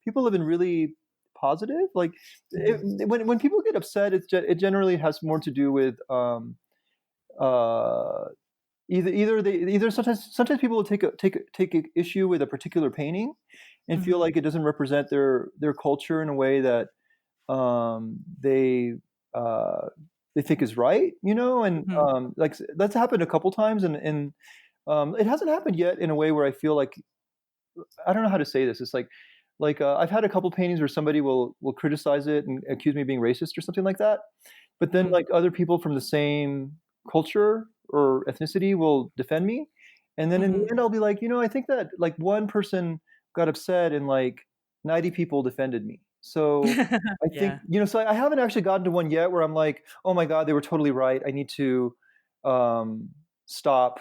people have been really positive like Mhm. when people get upset it generally has more to do with uh either sometimes people will take a issue with a particular painting and feel Mhm. like it doesn't represent their culture in a way that um, they uh, they think is right, and Mhm. like that's happened a couple times, and it hasn't happened yet in a way where I feel like I don't know how to say this. It's like I've had a couple paintings where somebody will criticize it and accuse me of being racist or something like that, but then Mhm. like other people from the same culture or ethnicity will defend me, and then in the Mhm. end I'll be like, I think that like one person got upset and like 90 people defended me. So I think, Yeah. so I haven't actually gotten to one yet where I'm like, oh my God, they were totally right. I need to um, stop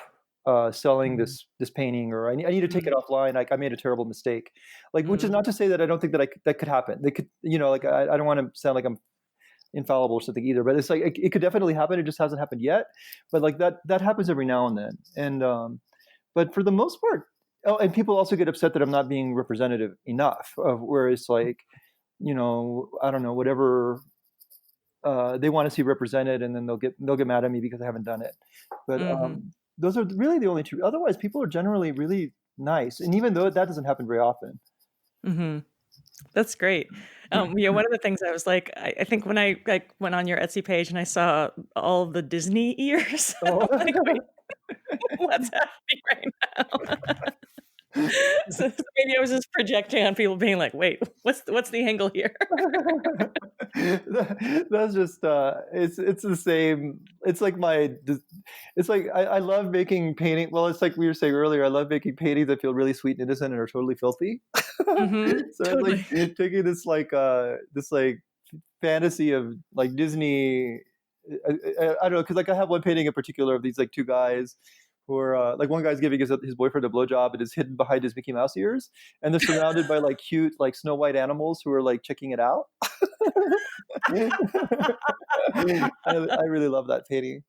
selling Mhm. this painting, or I need to take it Mhm. offline. Like I made a terrible mistake. Like, which is Mhm. not to say that I don't think that that could happen. They could, like I don't want to sound like I'm infallible or something either, but it's like it could definitely happen. It just hasn't happened yet. But like that happens every now and then. And but for the most part, oh, and people also get upset that I'm not being representative enough. Of where it's like, I don't know, whatever they want to see represented, and then they'll get mad at me because I haven't done it. But Mhm. those are really the only two. Otherwise, people are generally really nice, and even though that doesn't happen very often. Mhm. That's great. Yeah, one of the things I was like, I think when I like went on your Etsy page and I saw all the Disney ears, Oh. I'm like, wait, what's happening right now? So maybe I was just projecting on people being like, wait, what's the angle here? That's just it's the same. It's like it's like I love making painting. Well, it's like we were saying earlier. I love making paintings that feel really sweet and innocent and are totally filthy. Mhm. So it's like Totally. taking this like fantasy of like Disney. I don't know, because like I have one painting in particular of these like two guys who are like one guy's giving his boyfriend a blowjob and is hidden behind his Mickey Mouse ears, and they're surrounded by like cute like Snow White animals who are like checking it out. I really love that painting.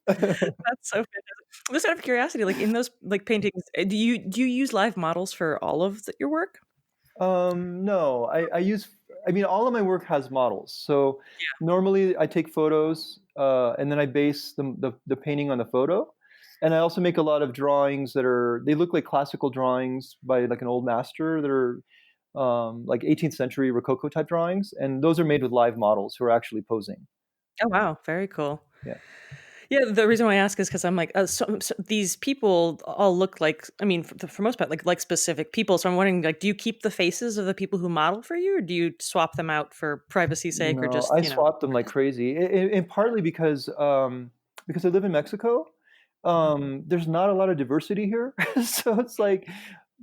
That's so fantastic. Just out of curiosity, like in those like paintings, do you use live models for all of your work? No, I use. I mean, all of my work has models. So normally I take photos and then I base the painting on the photo. And I also make a lot of drawings they look like classical drawings by like an old master that are like 18th century Rococo type drawings. And those are made with live models who are actually posing. Oh wow, very cool. Yeah. Yeah, the reason why I ask is because I'm like, so these people all look like, I mean, for most part, like specific people. So I'm wondering, like, do you keep the faces of the people who model for you, or do you swap them out for privacy's sake, or No, just, I swapped them like crazy, and partly because I live in Mexico. There's not a lot of diversity here, so it's like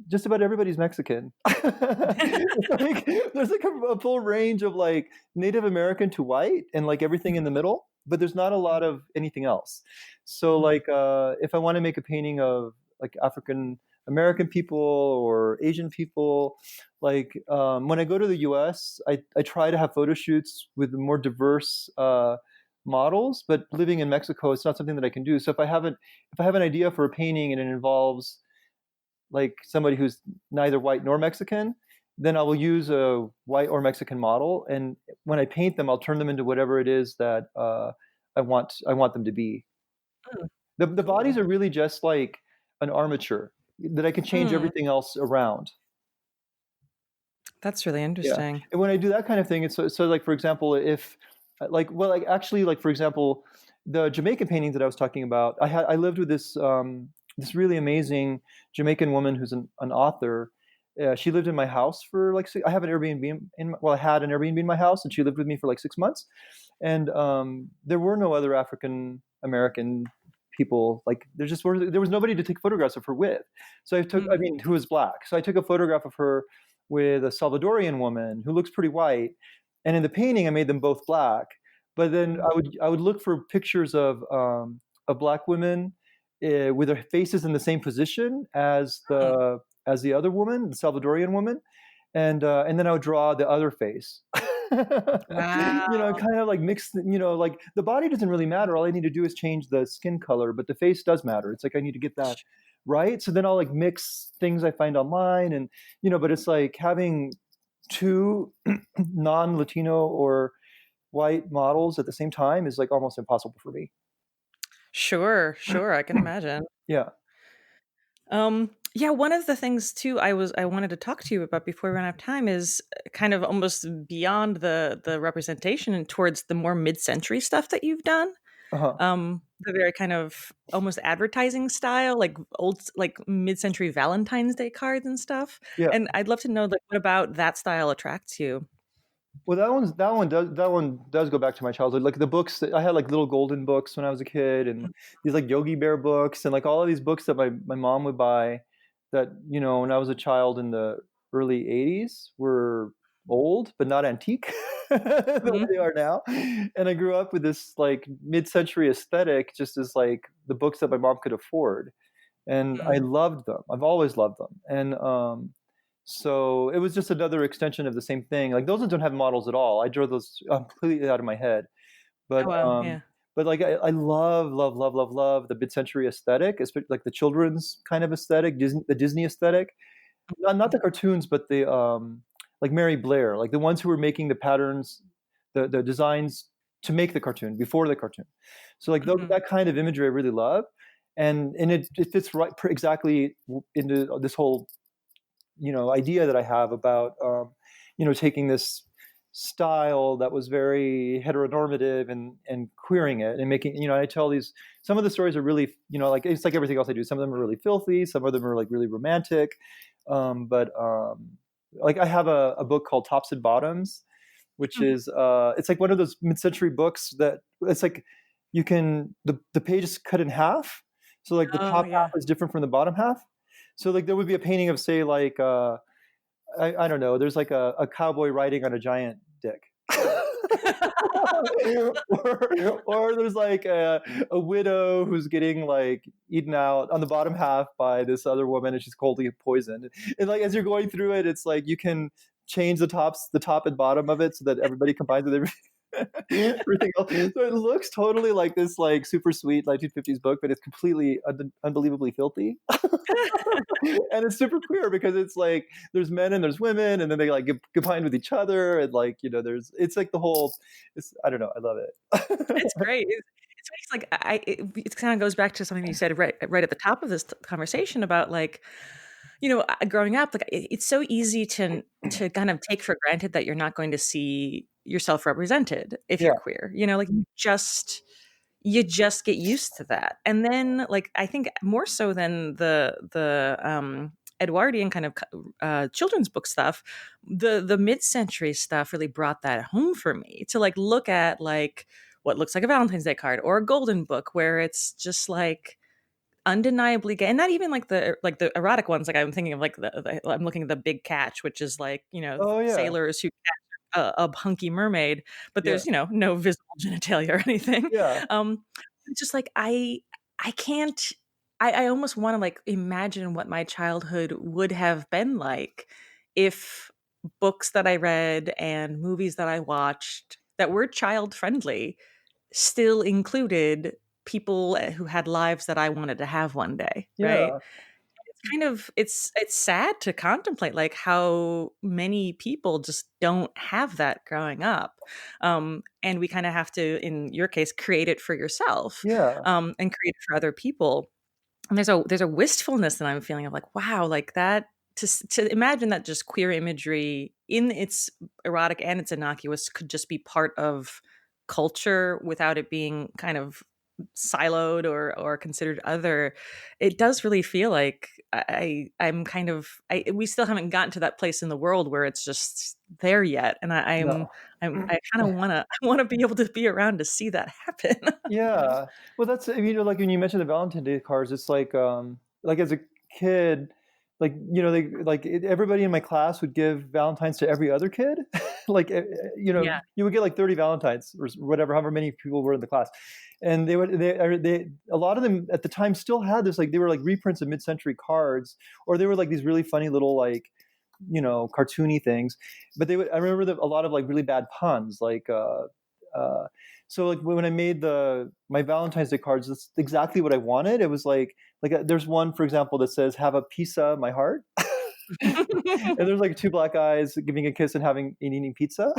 just about everybody's Mexican. It's like there's like a full range of like Native American to white and like everything in the middle, but there's not a lot of anything else. So Mhm. like if I want to make a painting of like African American people or Asian people, like when I go to the US, I try to have photo shoots with more diverse models, but living in Mexico, it's not something that I can do. So if I have an idea for a painting and it involves like somebody who's neither white nor Mexican, then I will use a white or Mexican model, and when I paint them, I'll turn them into whatever it is that I want them to be. Mm, The bodies cool. are really just like an armature that I can change Mm, everything else around. that's really Yeah, interesting. and when I do that kind of thing, it's so like for example, if like actually like for example, the Jamaican paintings that I was talking about, I lived with this really amazing Jamaican woman who's an author. She lived in my house for like I have an Airbnb well, I had an Airbnb in my house, and she lived with me for like 6 months, and there were no other African American people. Like there was nobody to take photographs of her with. So I Mm, mean, who was black. So I took a photograph of her with a Salvadorian woman who looks pretty white, and in the painting I made them both black. But then mm, I would look for pictures of black women with their faces in the same position mm. as the other woman, the Salvadorian woman, and then I would draw the other face. You know, Wow. kind of like mix. You know, like the body doesn't really matter. All I need to do is change the skin color, but the face does matter. It's like I need to get that right. So then I'll like mix things I find online, and but it's like having two non-Latino or white models at the same time is like almost impossible for me. Sure, sure, I can imagine. Yeah. Yeah, one of the things too I wanted to talk to you about before we run out of time is kind of almost beyond the representation and towards the more mid-century stuff that you've done. Uh-huh. The very kind of almost advertising style, like like mid-century Valentine's Day cards and stuff. Yeah. And I'd love to know like what about that style attracts you? Well, that one does go back to my childhood. Like the books that I had, like little golden books when I was a kid, and these like Yogi Bear books, and like all of these books that my mom would buy. That when I was a child in the early '80s were old but not antique, the way Mhm, they are now. And I grew up with this like mid-century aesthetic, just as like the books that my mom could afford, and I mhm, loved them. I've always loved them, and so it was just another extension of the same thing. Like those ones don't have models at all. I drew those completely out of my head. But oh, wow, um, yeah. but like I love the mid-century aesthetic, especially like the children's kind of aesthetic, the Disney aesthetic. Not the cartoons, but the like Mary Blair, like the ones who were making the patterns, the designs to make the cartoon before the cartoon. So like Mhm, that kind of imagery I really love, and it fits right exactly into this whole idea that I have about taking this style that was very heteronormative and queering it and making I tell these some of the stories are really like it's like everything else I do. Some of them are really filthy, some of them are like really romantic, but like I have a book called Tops and Bottoms, which mhm. is it's like one of those mid-century books that it's like you can the page is cut in half, so like the Oh, top half yeah. is different from the bottom half. So like there would be a painting of say like I don't know, there's like a cowboy riding on a giant dick. Or there's like a widow who's getting like eaten out on the bottom half by this other woman and she's coldly poisoned. And like as you're going through it, it's like you can change the top and bottom of it so that everybody combines with everything else. So it looks totally like this like super sweet 1950s book, but it's completely unbelievably filthy. And it's super queer because it's like there's men and there's women, and then they like get combined with each other, and like there's it's like the whole. It's I don't know, I love it. It's great. It's like it kind of goes back to something you said right at the top of this conversation about like growing up, like it's so easy to kind of take for granted that you're not going to see yourself represented if Yeah, you're queer. Like you just get used to that. And then, like, I think more so than the Edwardian kind of children's book stuff, the mid-century stuff really brought that home for me, to like look at like what looks like a Valentine's Day card or a golden book, where it's just like undeniably gay. And not even like the erotic ones. Like I'm thinking of like I'm looking at The Big Catch, which is like, you know, Oh yeah, sailors who catch a hunky mermaid, but yeah, there's, you know, no visible genitalia or anything. yeah, um just like I can't, I almost want to like imagine what my childhood would have been like if books that I read and movies that I watched that were child friendly still included people who had lives that I wanted to have one day, right? yeah, It's kind of, it's sad to contemplate like how many people just don't have that growing up. And we kind of have to, in your case, create it for yourself, yeah, and create it for other people. And there's a wistfulness that I'm feeling of like, wow, like that, to imagine that just queer imagery in its erotic and its innocuous could just be part of culture without it being kind of siloed or considered other. It does really feel like I'm kind of, we still haven't gotten to that place in the world where it's just there yet, and no. I kind of want to I want to be able to be around to see that happen. Yeah. Well, that's, I mean, like when you mentioned the Valentine's Day cards, it's like as a kid, like, everybody in my class would give Valentines to every other kid. Like, Yeah. you would get like 30 Valentines or whatever, however many people were in the class. And a lot of them at the time still had this, like, they were like reprints of mid-century cards, or they were like these really funny little, like, cartoony things. But I remember a lot of like really bad puns, like, uh, so like when I made my Valentine's Day cards, that's exactly what I wanted. It was there's one, for example, that says "Have a pizza, my heart," and there's like two black guys giving a kiss and eating pizza,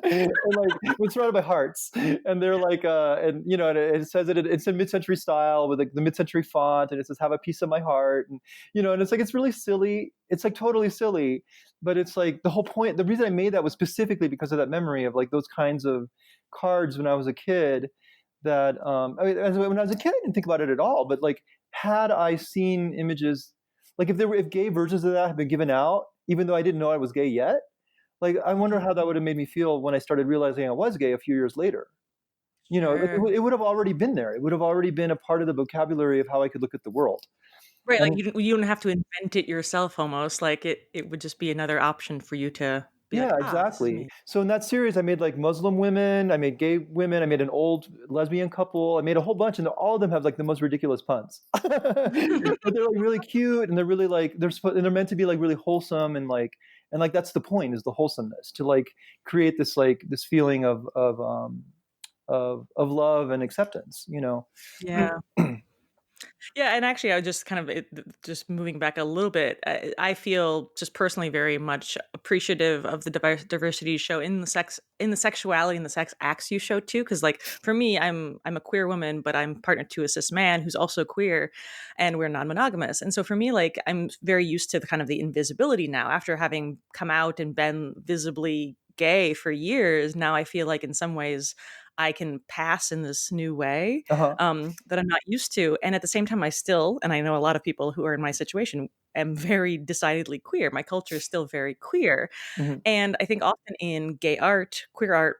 and like it's surrounded by hearts, and they're like, and it says it's in mid-century style with like the mid-century font, and it says "Have a piece of my heart," and it's like it's really silly. It's like totally silly, but it's like the whole point. The reason I made that was specifically because of that memory of like those kinds of cards when I was a kid. That I mean, when I was a kid, I didn't think about it at all. But like, had I seen images, like if gay versions of that had been given out, even though I didn't know I was gay yet, like I wonder how that would have made me feel when I started realizing I was gay a few years later. Like Sure. it would have already been there. It would have already been a part of the vocabulary of how I could look at the world. Right, like And you don't have to invent it yourself almost, like it would just be another option for you to be like, yeah, "Ah, this is exactly. me." So in that series, I made like Muslim women, I made gay women, I made an old lesbian couple, I made a whole bunch, and all of them have like the most ridiculous puns. But they're like really cute, and they're really like and they're meant to be like really wholesome, and like that's the point, is the wholesomeness, to like create this like this feeling of love and acceptance. Yeah. Yeah, and actually, I just kind of just moving back a little bit. I feel just personally very much appreciative of the diversity you show in the sexuality and the sex acts you show too. Because like for me, I'm a queer woman, but I'm partnered to a cis man who's also queer, and we're non-monogamous. And so for me, like I'm very used to the kind of the invisibility now after having come out and been visibly gay for years. Now I feel like in some ways I can pass in this new way, Uh-huh. that I'm not used to. And at the same time, I still, and I know a lot of people who are in my situation, am very decidedly queer. My culture is still very queer. Hmm. And I think often in gay art, queer art,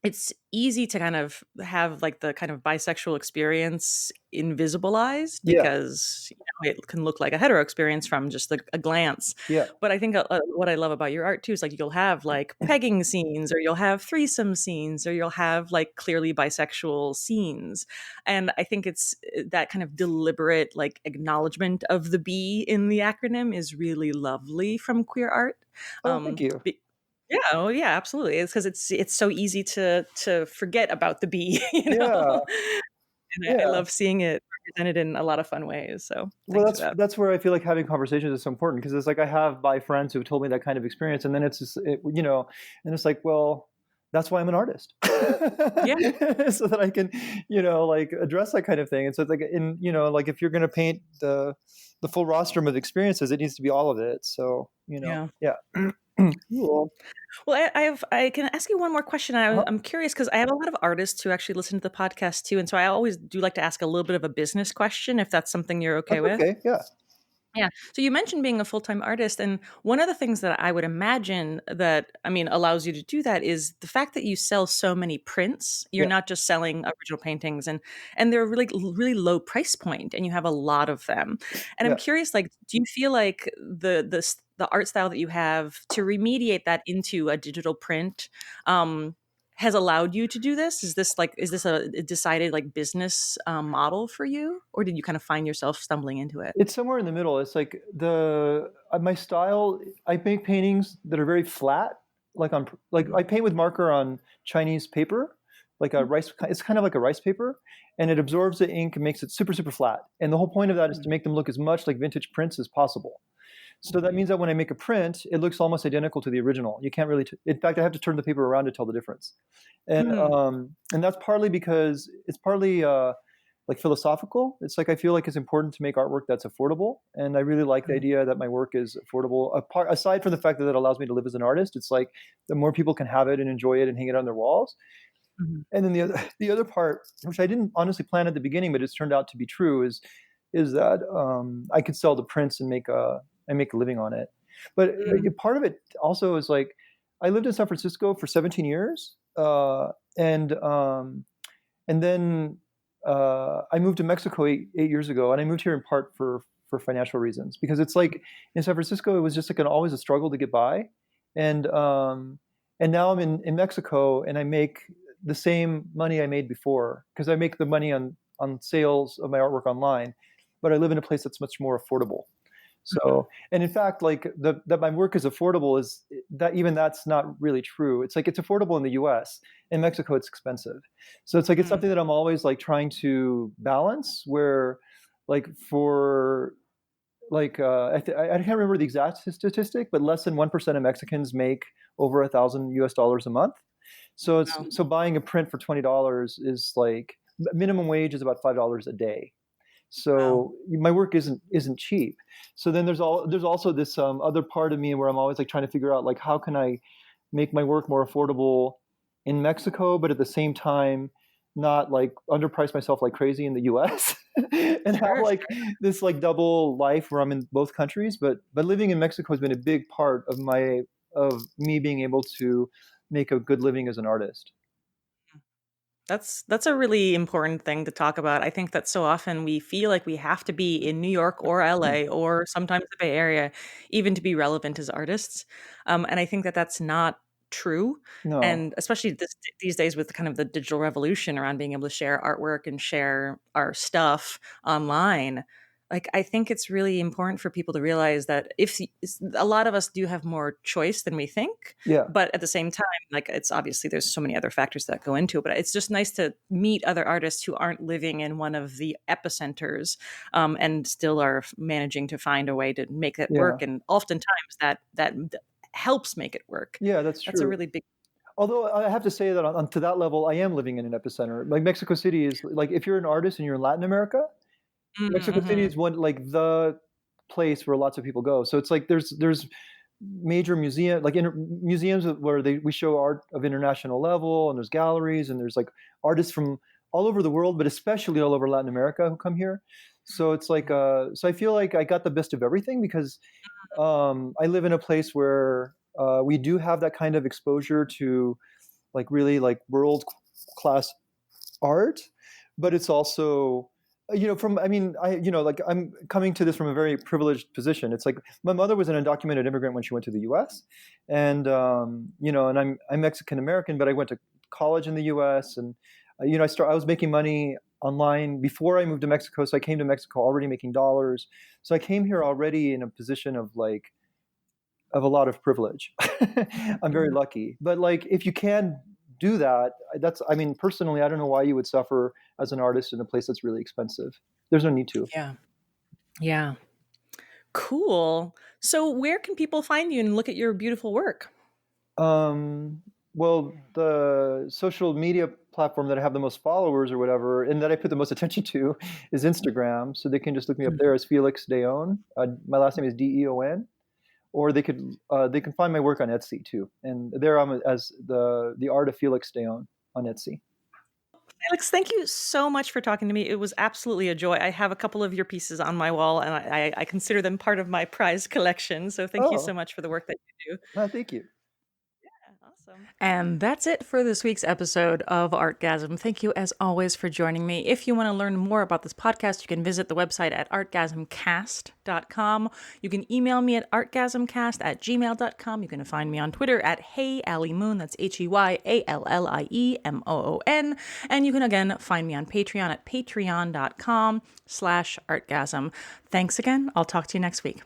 it's easy to kind of have like the kind of bisexual experience invisibilized Yeah, because it can look like a hetero experience from just a glance. yeah, But I think what I love about your art too is like you'll have like pegging scenes, or you'll have threesome scenes, or you'll have like clearly bisexual scenes. And I think it's that kind of deliberate like acknowledgement of the B in the acronym is really lovely from queer art. oh, thank Um, you. yeah, oh yeah, absolutely. It's because it's so easy to forget about the bee, Yeah, And I yeah. love seeing it represented in a lot of fun ways. So Well, thanks for that's that. that's where I feel like having conversations is so important, because it's like I have by friends who've told me that kind of experience, and then it's just, and it's like, well, that's why I'm an artist, Yeah, so that I can, like address that kind of thing. And so it's like, like if you're going to paint the full rostrum of experiences, it needs to be all of it. So, yeah. yeah. Cool. Well, I can ask you one more question. Uh-huh. I'm curious because I have a lot of artists who actually listen to the podcast too, and so I always do like to ask a little bit of a business question if that's something you're okay That's with. okay. Yeah. Yeah. So you mentioned being a full-time artist, and one of the things that I would imagine that, I mean, allows you to do that is the fact that you sell so many prints. You're Yeah. not just selling original paintings, and they're really really low price point, and you have a lot of them. And I'm Yeah. curious, like, do you feel like the art style that you have to remediate that into a digital print has allowed you to do this? Is this a decided like business model for you, or did you kind of find yourself stumbling into it? It's somewhere in the middle. It's like my style. I make paintings that are very flat. Like Mhm. I paint with marker on Chinese paper, like a rice. It's kind of like a rice paper, and it absorbs the ink and makes it super super flat. And the whole point of that is to Mhm. make them look as much like vintage prints as possible. So that Mhm. means that when I make a print, it looks almost identical to the original. You can't really. In fact, I have to turn the paper around to tell the difference. Mm. And that's partly because it's partly like philosophical. It's like I feel like it's important to make artwork that's affordable, and I really like the Mhm. idea that my work is affordable. Aside from the fact that it allows me to live as an artist, it's like the more people can have it and enjoy it and hang it on their walls. Mhm. And then the other part, which I didn't honestly plan at the beginning, but it's turned out to be true, is that I could sell the prints and make a living on it. But Mm. part of it also is like I lived in San Francisco for 17 years, and then I moved to Mexico 8 years ago, and I moved here in part for financial reasons because it's like in San Francisco it was just like always a struggle to get by, and um, and now I'm in Mexico and I make the same money I made before because I make the money on sales of my artwork online, but I live in a place that's much more affordable. Mhm. So, and in fact, like that my work is affordable is that even that's not really true. It's like it's affordable in the U.S. In Mexico, it's expensive. So it's like it's Mm. something that I'm always like trying to balance. Where, like for like I can't remember the exact statistic, but less than 1% of Mexicans make over $1,000 a month. Wow. So buying a print for $20 is like minimum wage is about $5 a day. Wow. So my work isn't cheap. So then there's also this other part of me where I'm always like trying to figure out like how can I make my work more affordable in Mexico, but at the same time not like underprice myself like crazy in the U.S. and have Sure, like sure. this like double life where I'm in both countries. But living in Mexico has been a big part of me being able to make a good living as an artist. That's a really important thing to talk about. I think that so often we feel like we have to be in New York or LA or sometimes the Bay Area even to be relevant as artists. And I think that that's not true. No. And especially these days with kind of the digital revolution around being able to share artwork and share our stuff online, like I think it's really important for people to realize that if a lot of us do have more choice than we think, Yeah. but at the same time, like it's obviously there's so many other factors that go into it, but it's just nice to meet other artists who aren't living in one of the epicenters, and still are managing to find a way to make it Yeah. work, and oftentimes that helps make it work. Yeah, that's That's a true. really big. Although I have to say that to that level, I am living in an epicenter. Like Mexico City is like if you're an artist and you're in Latin America, Mexico City Mm-hmm. is one like the place where lots of people go. So it's like there's major museums where we show art of international level, and there's galleries, and there's like artists from all over the world, but especially all over Latin America who come here. So it's like so I feel like I got the best of everything because I live in a place where we do have that kind of exposure to like really like world class art, but it's also from I mean I like I'm coming to this from a very privileged position. It's like my mother was an undocumented immigrant when she went to the U.S. and and I'm Mexican American, but I went to college in the U.S. and I was making money online before I moved to Mexico, so I came to Mexico already making dollars. So I came here already in a position of a lot of privilege. I'm very Mm-hmm. lucky. But like if you can do that, that's I mean personally I don't know why you would suffer as an artist in a place that's really expensive. There's no need to. Yeah. Yeah. Cool. So where can people find you and look at your beautiful work? Um well, the social media platform that I have the most followers or whatever, and that I put the most attention to, is Instagram. So they can just look me up there as Felix D'eon. My last name is Deon. or they can find my work on Etsy too. And there I'm as the art of Felix D'eon on Etsy. Alex, thank you so much for talking to me. It was absolutely a joy. I have a couple of your pieces on my wall, and I consider them part of my prized collection. So thank you so Oh, much for the work that you do. thank you. Awesome. And that's it for this week's episode of Artgasm. Thank you, as always, for joining me. If you want to learn more about this podcast, you can visit the website at artgasmcast.com. You can email me at artgasmcast@gmail.com. You can find me on Twitter at HeyAllieMoon. That's HeyAllieMoon. And you can, again, find me on Patreon at patreon.com/artgasm. Thanks again. I'll talk to you next week.